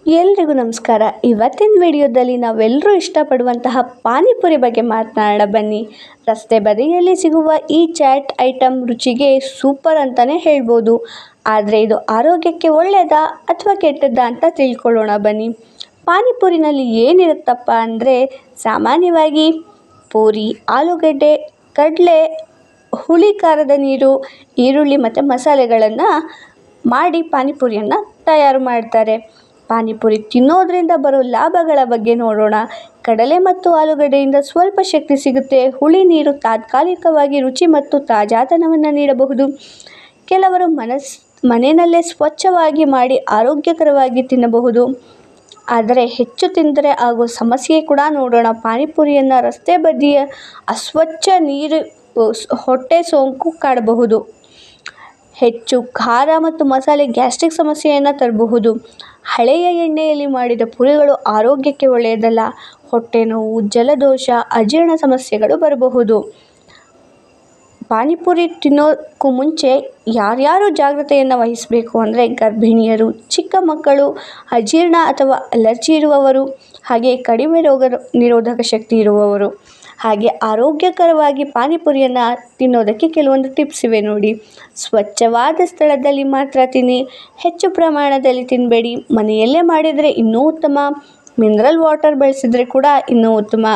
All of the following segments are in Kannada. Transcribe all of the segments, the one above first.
ಎಲ್ರಿಗೂ ನಮಸ್ಕಾರ. ಇವತ್ತಿನ ವಿಡಿಯೋದಲ್ಲಿ ನಾವೆಲ್ಲರೂ ಇಷ್ಟಪಡುವಂತಹ ಪಾನಿಪುರಿ ಬಗ್ಗೆ ಮಾತನಾಡೋಣ ಬನ್ನಿ. ರಸ್ತೆ ಬದಿಯಲ್ಲಿ ಸಿಗುವ ಈ ಚಾಟ್ ಐಟಮ್ ರುಚಿಗೆ ಸೂಪರ್ ಅಂತಲೇ ಹೇಳ್ಬೋದು. ಆದರೆ ಇದು ಆರೋಗ್ಯಕ್ಕೆ ಒಳ್ಳೆಯದಾ ಅಥವಾ ಕೆಟ್ಟದ್ದಾ ಅಂತ ತಿಳ್ಕೊಳ್ಳೋಣ ಬನ್ನಿ. ಪಾನಿಪುರಿನಲ್ಲಿ ಏನಿರುತ್ತಪ್ಪ ಅಂದರೆ ಸಾಮಾನ್ಯವಾಗಿ ಪೂರಿ, ಆಲೂಗಡ್ಡೆ, ಕಡಲೆ, ಹುಳಿ ಖಾರದ ನೀರು, ಈರುಳ್ಳಿ ಮತ್ತು ಮಸಾಲೆಗಳನ್ನು ಮಾಡಿ ಪಾನಿಪುರಿಯನ್ನು ತಯಾರು ಮಾಡ್ತಾರೆ. ಪಾನಿಪುರಿ ತಿನ್ನೋದ್ರಿಂದ ಬರೋ ಲಾಭಗಳ ಬಗ್ಗೆ ನೋಡೋಣ. ಕಡಲೆ ಮತ್ತು ಆಲೂಗಡ್ಡೆಯಿಂದ ಸ್ವಲ್ಪ ಶಕ್ತಿ ಸಿಗುತ್ತೆ. ಹುಳಿ ನೀರು ತಾತ್ಕಾಲಿಕವಾಗಿ ರುಚಿ ಮತ್ತು ತಾಜಾತನವನ್ನು ನೀಡಬಹುದು. ಕೆಲವರು ಮನೆಯಲ್ಲೇ ಸ್ವಚ್ಛವಾಗಿ ಮಾಡಿ ಆರೋಗ್ಯಕರವಾಗಿ ತಿನ್ನಬಹುದು. ಆದರೆ ಹೆಚ್ಚು ತಿಂದರೆ ಆಗೋ ಸಮಸ್ಯೆ ಕೂಡ ನೋಡೋಣ. ಪಾನಿಪುರಿಯನ್ನು ರಸ್ತೆ ಬದಿಯ ಅಸ್ವಚ್ಛ ನೀರು ಹೊಟ್ಟೆ ಸೋಂಕು ಕಾಡಬಹುದು. ಹೆಚ್ಚು ಖಾರ ಮತ್ತು ಮಸಾಲೆ ಗ್ಯಾಸ್ಟ್ರಿಕ್ ಸಮಸ್ಯೆಯನ್ನು ತರಬಹುದು. ಹಳೆಯ ಎಣ್ಣೆಯಲ್ಲಿ ಮಾಡಿದ ಪುರಿಗಳು ಆರೋಗ್ಯಕ್ಕೆ ಒಳ್ಳೆಯದಲ್ಲ. ಹೊಟ್ಟೆ ನೋವು, ಜಲದೋಷ, ಅಜೀರ್ಣ ಸಮಸ್ಯೆಗಳು ಬರಬಹುದು. ಪಾನಿಪುರಿ ತಿನ್ನೋಕ್ಕೂ ಮುಂಚೆ ಯಾರ್ಯಾರು ಜಾಗ್ರತೆಯನ್ನು ವಹಿಸಬೇಕು ಅಂದರೆ ಗರ್ಭಿಣಿಯರು, ಚಿಕ್ಕ ಮಕ್ಕಳು, ಅಜೀರ್ಣ ಅಥವಾ ಅಲರ್ಜಿ ಇರುವವರು, ಹಾಗೆ ಕಡಿಮೆ ರೋಗ ನಿರೋಧಕ ಶಕ್ತಿ ಇರುವವರು. ಹಾಗೆ ಆರೋಗ್ಯಕರವಾಗಿ ಪಾನಿಪುರಿಯನ್ನು ತಿನ್ನೋದಕ್ಕೆ ಕೆಲವೊಂದು ಟಿಪ್ಸ್ ಇವೆ ನೋಡಿ. ಸ್ವಚ್ಛವಾದ ಸ್ಥಳದಲ್ಲಿ ಮಾತ್ರ ತಿನ್ನಿ. ಹೆಚ್ಚು ಪ್ರಮಾಣದಲ್ಲಿ ತಿನ್ನಬೇಡಿ. ಮನೆಯಲ್ಲೇ ಮಾಡಿದರೆ ಇನ್ನೂ ಉತ್ತಮ. ಮಿನರಲ್ ವಾಟರ್ ಬಳಸಿದರೆ ಕೂಡ ಇನ್ನೂ ಉತ್ತಮ.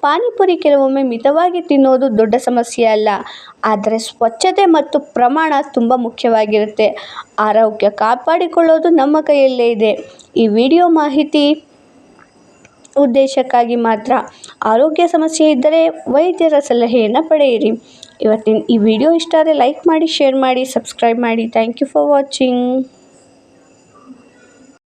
ಪಾನಿಪುರಿ ಕೆಲವೊಮ್ಮೆ ಮಿತವಾಗಿ ತಿನ್ನೋದು ದೊಡ್ಡ ಸಮಸ್ಯೆ ಅಲ್ಲ, ಆದರೆ ಸ್ವಚ್ಛತೆ ಮತ್ತು ಪ್ರಮಾಣ ತುಂಬ ಮುಖ್ಯವಾಗಿರುತ್ತೆ. ಆರೋಗ್ಯ ಕಾಪಾಡಿಕೊಳ್ಳೋದು ನಮ್ಮ ಕೈಯಲ್ಲೇ ಇದೆ. ಈ ವಿಡಿಯೋ ಮಾಹಿತಿ ಉದ್ದೇಶಕ್ಕಾಗಿ ಮಾತ್ರ. ಆರೋಗ್ಯ ಸಮಸ್ಯೆ ಇದ್ದರೆ ವೈದ್ಯರ ಸಲಹೆಯನ್ನು ಪಡೆಯಿರಿ. ಇವತ್ತಿನ ಈ ವಿಡಿಯೋ ಇಷ್ಟ ಆದರೆ ಲೈಕ್ ಮಾಡಿ, ಶೇರ್ ಮಾಡಿ, ಸಬ್ಸ್ಕ್ರೈಬ್ ಮಾಡಿ. Thank you for watching.